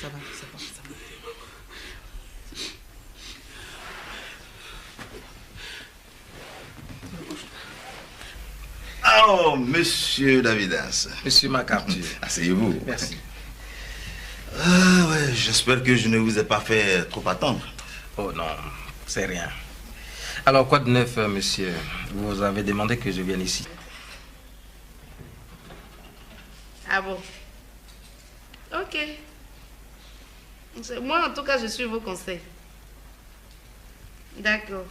Ça va, ça va, ça va. Oh, monsieur Davidas. Monsieur McCarthy. Asseyez-vous. Merci. Ah ouais, j'espère que je ne vous ai pas fait trop attendre. Oh non, c'est rien. Alors, quoi de neuf, monsieur? Vous avez demandé que je vienne ici. Ah bon? Ok. Moi, en tout cas, je suis vos conseils. D'accord.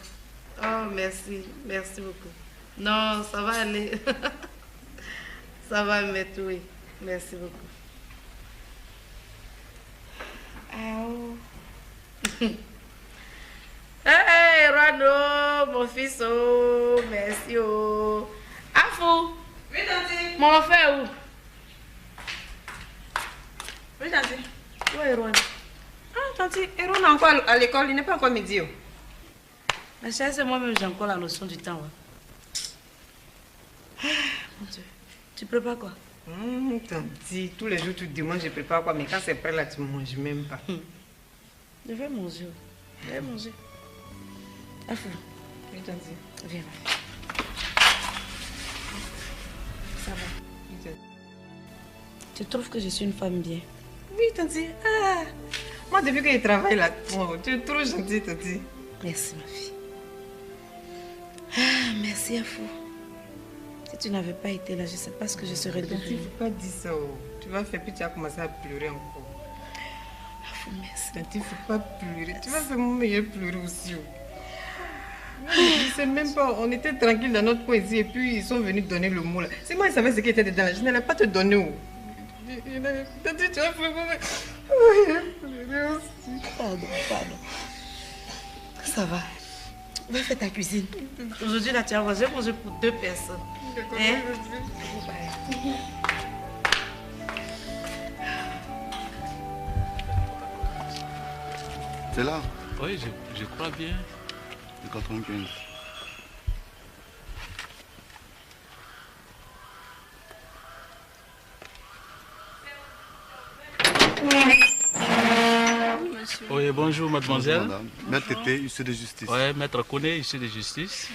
Oh, merci. Merci beaucoup. Non, ça va aller. Ça va, mettre, oui. Merci beaucoup. Ah, oh. Hey, Rano, mon fils, oh, merci, oh. Afou. Oui, tante. Mon frère, où? Oui, tante. Où est Rwanda? Ah, tante, Héron est encore à l'école, il n'est pas encore midi. Ma chère, c'est moi-même, j'ai encore la notion du temps. Ouais. Ah, mon Dieu. Tu prépares quoi? Tante, tous les jours tu demandes, je prépare quoi, mais quand c'est prêt là, tu ne manges même pas. Je vais manger. Je vais manger. Afou. Oui, tante. Viens. Ça va. Oui, tante. Tu trouves que je suis une femme bien? Oui, tante. Ah, moi, depuis que je travaille là, oh, tu es trop gentille, tante. Merci, ma fille. Ah, merci, Afou. Si tu n'avais pas été là, je ne sais pas ce que je serais devenue. Il ne faut pas dire ça. Oh. Tu vas faire puis tu vas commencer à pleurer encore. Afou, merci. Tante, il ne faut pas pleurer. Tu vas faire mon meilleur pleurer aussi. Je ne sais même pas, on était tranquille dans notre coin ici et puis ils sont venus donner le mot là. C'est moi, ils savaient ce qui était dedans. Je n'allais pas te donner. Oh. Tante, tu vas faire mon meilleur aussi. Pardon. Ça va. Va faire ta cuisine. Aujourd'hui, là, tu as mangé pour 2 personnes. Hein? C'est là? Oui, je crois bien. De 95. Oui, bonjour mademoiselle. Bonjour, madame. Maître Tété, huissier de justice. Oui, maître Koné, huissier de justice.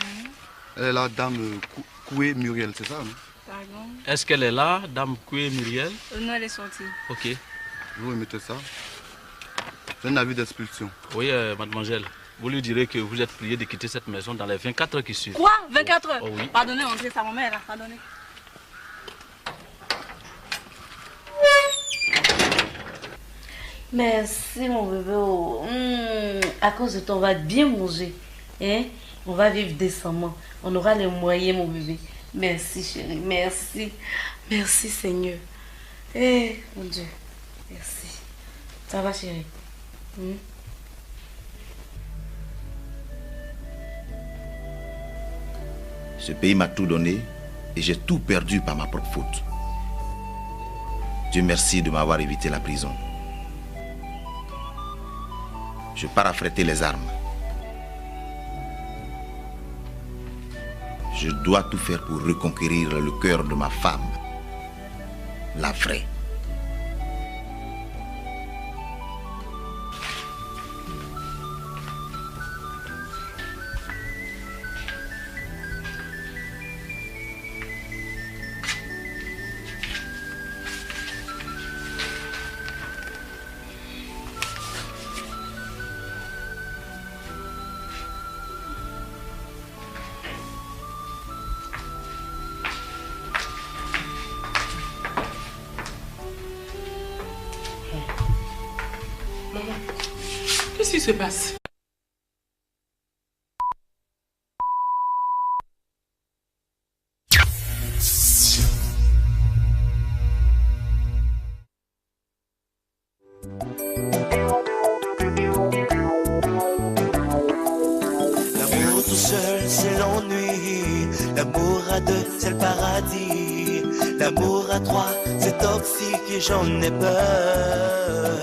Elle est là, dame Koué Muriel, c'est ça, non? Pardon? Est-ce qu'elle est là, dame Koué Muriel? Non, elle est sortie. Ok. Vous remettez ça. C'est un avis d'expulsion. Oui, mademoiselle. Vous lui direz que vous êtes prié de quitter cette maison dans les 24 heures qui suivent. Quoi? 24 heures? Oh oui. Pardonnez, on sait, sa maman est là. Pardonnez. Merci, mon bébé. Oh. À cause de toi, on va bien manger. Hein? On va vivre décemment. On aura les moyens, mon bébé. Merci, chérie. Merci. Merci, Seigneur. Eh, mon Dieu. Merci. Ça va, chérie? Ce pays m'a tout donné et j'ai tout perdu par ma propre faute. Dieu merci de m'avoir évité la prison. Je pars affréter les armes. Je dois tout faire pour reconquérir le cœur de ma femme, la vraie. Qu'est-ce qui se passe? L'amour tout seul, c'est l'ennui. L'amour à deux, c'est le paradis. L'amour à trois, c'est toxique et j'en ai peur.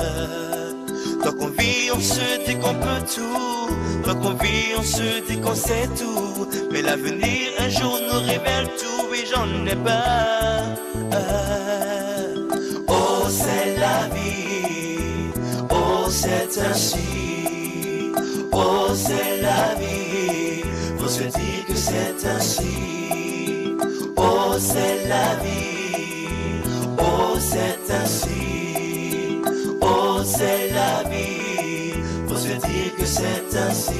Tant qu'on vit, on se dit qu'on peut tout. Tant qu'on vit, on se dit qu'on sait tout. Mais l'avenir un jour nous révèle tout et j'en ai peur. Oh, c'est la vie. Oh, c'est ainsi. Oh, c'est la vie. Faut se dire que c'est ainsi. Oh, c'est la vie. Oh, c'est ainsi. Oh, c'est la vie. Faut se dire que c'est ainsi.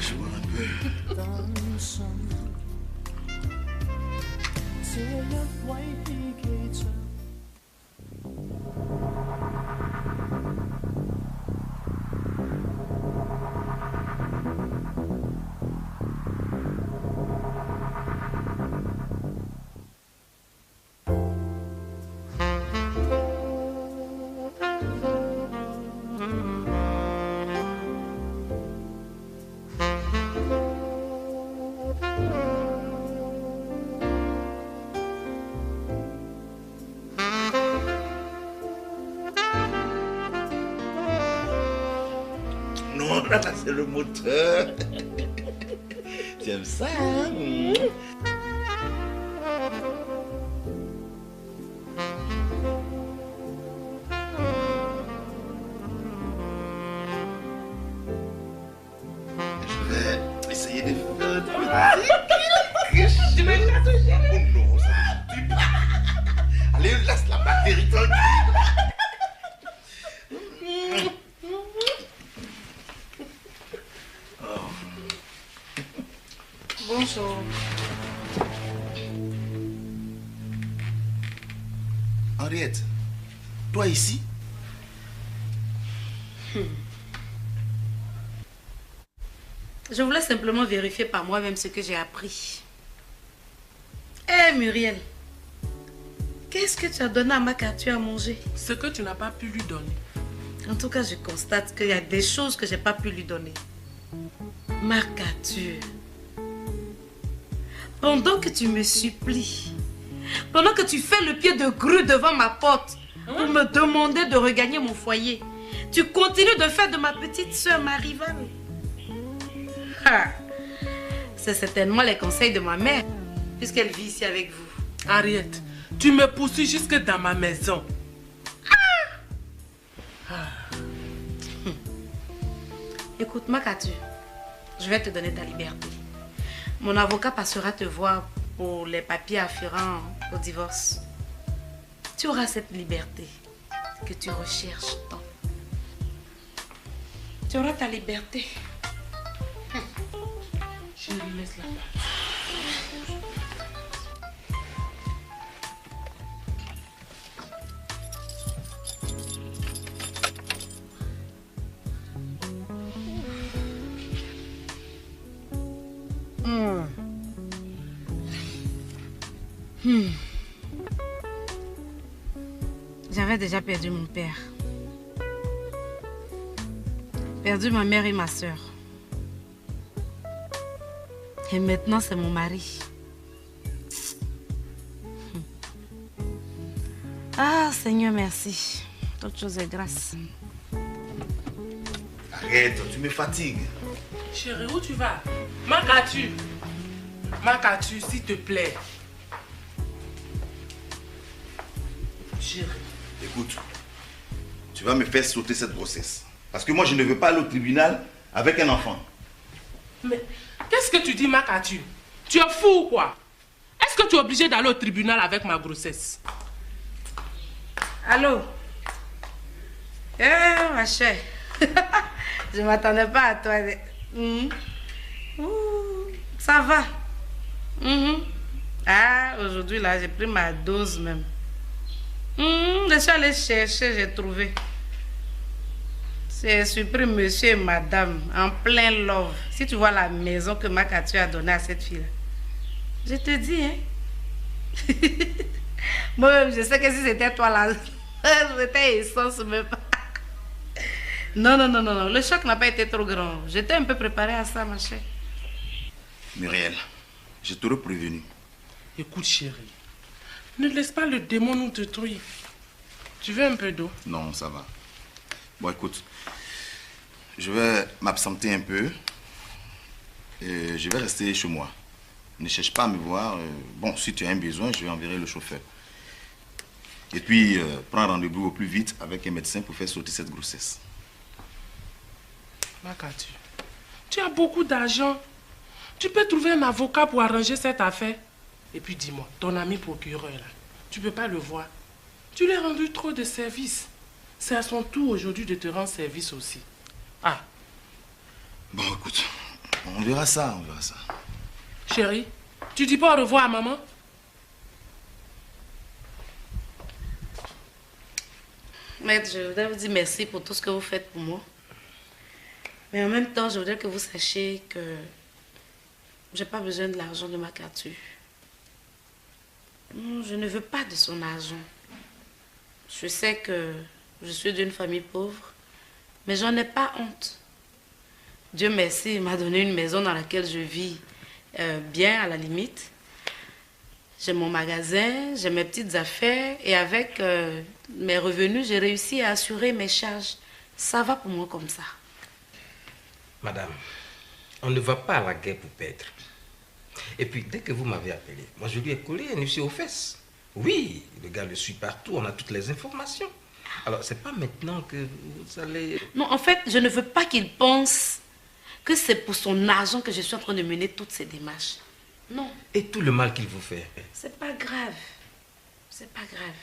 Je vois un peu. Non, là, c'est le moteur. Tu aimes ça, hein? Je vais essayer de faire un petit... Tu m'as déjà touché? Oh non, ça ne tue pas. Allez, laisse la batterie tranquille. Bonjour. Henriette, toi ici? Je voulais simplement vérifier par moi-même ce que j'ai appris. Hé Muriel, qu'est-ce que tu as donné à Makatu à manger? Ce que tu n'as pas pu lui donner. En tout cas, je constate qu'il y a des choses que je n'ai pas pu lui donner. Makatu, pendant que tu me supplies, pendant que tu fais le pied de grue devant ma porte pour me demander de regagner mon foyer, tu continues de faire de ma petite soeur ma rivale. C'est certainement les conseils de ma mère, puisqu'elle vit ici avec vous. Henriette, tu me poursuis jusque dans ma maison. Écoute, Makatu, je vais te donner ta liberté. Mon avocat passera te voir pour les papiers afférents au divorce. Tu auras cette liberté que tu recherches tant. Tu auras ta liberté. Je lui laisse la part. J'avais déjà perdu mon père. Perdu ma mère et ma soeur. Et maintenant, c'est mon mari. Ah, Seigneur, merci. Toute chose est grâce. Arrête, tu me fatigues. Chérie, où tu vas? Makatu. Makatu, s'il te plaît. Chérie. Écoute, tu vas me faire sauter cette grossesse. Parce que moi, je ne veux pas aller au tribunal avec un enfant. Mais qu'est-ce que tu dis, Makatu? Tu es fou ou quoi? Est-ce que tu es obligé d'aller au tribunal avec ma grossesse? Allô? Eh, ma chère. Je ne m'attendais pas à toi. Ça va. Ah, aujourd'hui, là, j'ai pris ma dose même. Je suis allée chercher, j'ai trouvé. C'est surpris monsieur et madame, en plein love. Si tu vois la maison que Makatu a donnée à cette fille-là. Je te dis, hein. Moi-même, je sais que si c'était toi là, c'était essence même. Non, non, non, non, non. Le choc n'a pas été trop grand. J'étais un peu préparée à ça, ma chère. Muriel, je t'aurais prévenu. Écoute, chérie, ne laisse pas le démon nous détruire. Tu veux un peu d'eau? Non, ça va. Bon, écoute, je vais m'absenter un peu et je vais rester chez moi. Ne cherche pas à me voir. Bon, si tu as un besoin, je vais enverrer le chauffeur. Et puis, prends rendez-vous au plus vite avec un médecin pour faire sauter cette grossesse. Makatu, tu as beaucoup d'argent. Tu peux trouver un avocat pour arranger cette affaire. Et puis dis-moi, ton ami procureur là, tu peux pas le voir. Tu lui as rendu trop de services. C'est à son tour aujourd'hui de te rendre service aussi. Ah. Bon, écoute, on verra ça, on verra ça. Chérie, tu dis pas au revoir à maman? Maître, je voudrais vous dire merci pour tout ce que vous faites pour moi. Mais en même temps, je voudrais que vous sachiez que j'ai pas besoin de l'argent de Makatu. Non, je ne veux pas de son argent. Je sais que je suis d'une famille pauvre, mais j'en ai pas honte. Dieu merci, il m'a donné une maison dans laquelle je vis bien à la limite. J'ai mon magasin, j'ai mes petites affaires et avec mes revenus, j'ai réussi à assurer mes charges. Ça va pour moi comme ça. Madame, on ne va pas à la guerre pour perdre. Et puis, dès que vous m'avez appelé, moi je lui ai collé un huissier aux fesses. Oui, le gars le suit partout, on a toutes les informations. Alors, c'est pas maintenant que vous allez... Non, en fait, je ne veux pas qu'il pense que c'est pour son argent que je suis en train de mener toutes ces démarches. Non. Et tout le mal qu'il vous fait? C'est pas grave. C'est pas grave.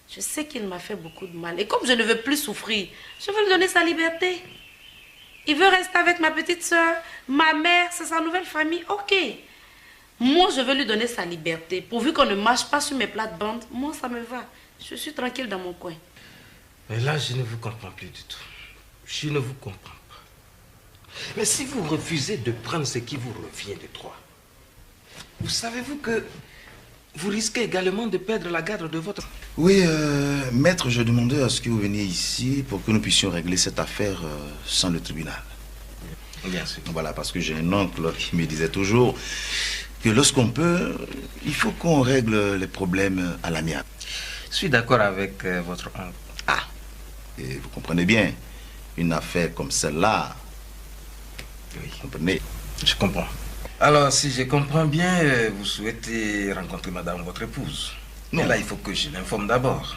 Je sais qu'il m'a fait beaucoup de mal. Et comme je ne veux plus souffrir, je veux lui donner sa liberté. Il veut rester avec ma petite soeur, ma mère, c'est sa nouvelle famille. Ok. Moi, je veux lui donner sa liberté. Pourvu qu'on ne marche pas sur mes plates-bandes, moi, ça me va. Je suis tranquille dans mon coin. Mais là, je ne vous comprends plus du tout. Je ne vous comprends pas. Mais si vous refusez de prendre ce qui vous revient de droit, vous savez-vous que vous risquez également de perdre la garde de votre... Oui, maître, je demandais à ce que vous veniez ici pour que nous puissions régler cette affaire sans le tribunal. Bien sûr. Voilà, parce que j'ai un oncle qui me disait toujours que lorsqu'on peut, il faut qu'on règle les problèmes à l'amiable. Je suis d'accord avec votre oncle. Ah, et vous comprenez bien, une affaire comme celle-là, oui. Vous comprenez? Je comprends. Alors, si je comprends bien, vous souhaitez rencontrer madame, votre épouse. Non. Mais là, il faut que je l'informe d'abord.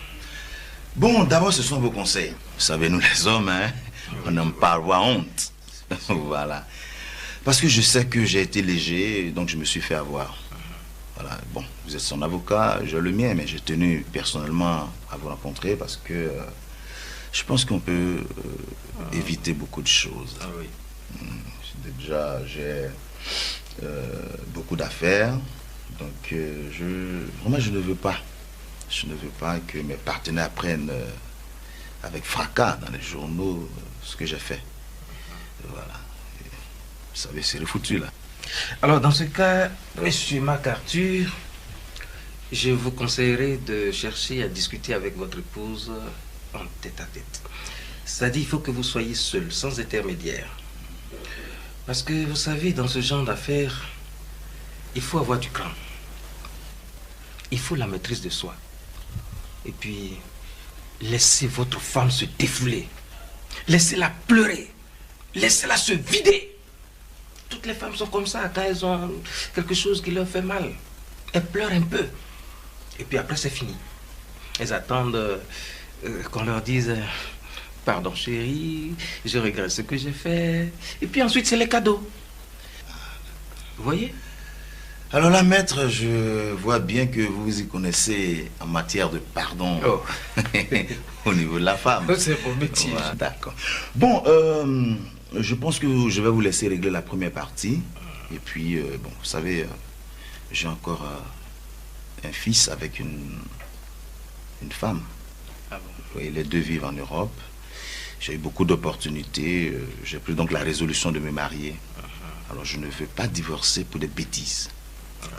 Bon, d'abord, ce sont vos conseils. Vous savez, nous les hommes, hein, on n'aime pas avoir honte. Voilà. Parce que je sais que j'ai été léger, donc je me suis fait avoir. Voilà. Bon, vous êtes son avocat, j'ai le mien, mais j'ai tenu personnellement à vous rencontrer parce que je pense qu'on peut éviter beaucoup de choses. Ah oui. Déjà, j'ai beaucoup d'affaires, donc vraiment, je ne veux pas. Je ne veux pas que mes partenaires prennent avec fracas dans les journaux ce que j'ai fait. Voilà. Et, vous savez, c'est le foutu, là. Alors, dans ce cas, monsieur MacArthur, je vous conseillerais de chercher à discuter avec votre épouse en tête-à-tête. C'est-à-dire, il faut que vous soyez seul, sans intermédiaire. Parce que, vous savez, dans ce genre d'affaires, il faut avoir du cran. Il faut la maîtrise de soi. Et puis, laissez votre femme se défouler. Laissez-la pleurer. Laissez-la se vider. Toutes les femmes sont comme ça quand elles ont quelque chose qui leur fait mal. Elles pleurent un peu. Et puis après, c'est fini. Elles attendent qu'on leur dise « Pardon chérie, je regrette ce que j'ai fait. » Et puis ensuite, c'est les cadeaux. Vous voyez? Alors là, maître, je vois bien que vous vous y connaissez en matière de pardon au niveau de la femme. C'est mon métier. Ouais, d'accord. Bon, je pense que je vais vous laisser régler la première partie. Et puis, bon, vous savez, j'ai encore un fils avec une femme. Ah bon? Oui, les deux vivent en Europe. J'ai eu beaucoup d'opportunités. J'ai pris donc la résolution de me marier. Alors, je ne veux pas divorcer pour des bêtises.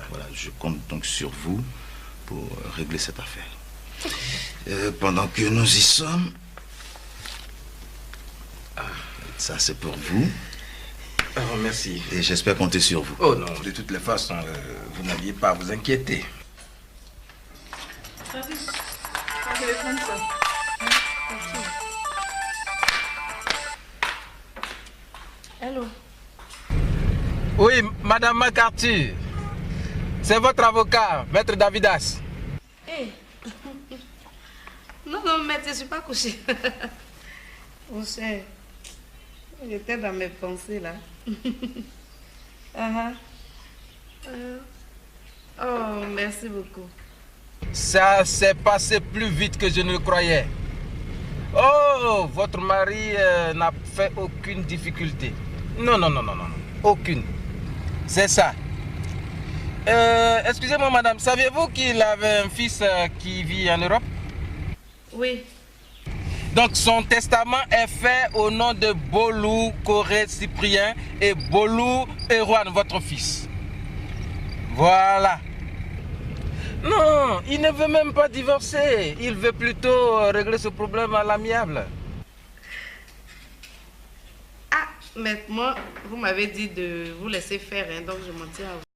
Voilà, je compte donc sur vous pour régler cette affaire. Pendant que nous y sommes, ça c'est pour vous. Oh, merci. Et j'espère compter sur vous. Oh non, de toutes les façons, vous n'aviez pas à vous inquiéter. Hello. Oui, Madame McArthur. C'est votre avocat, Maître Davidas. Hey. Non, non, maître, je ne suis pas couchée. Mon cher, j'étais dans mes pensées là. Oh, merci beaucoup. Ça s'est passé plus vite que je ne le croyais. Oh, votre mari n'a fait aucune difficulté. Non, non, non, non, non, aucune. C'est ça. Excusez-moi, madame, saviez-vous qu'il avait un fils qui vit en Europe? Oui. Donc, son testament est fait au nom de Bolou Corée Cyprien et Bolou Erwan, votre fils. Voilà. Non, il ne veut même pas divorcer. Il veut plutôt régler ce problème à l'amiable. Ah, mais moi, vous m'avez dit de vous laisser faire, hein, donc je m'en tiens à vous.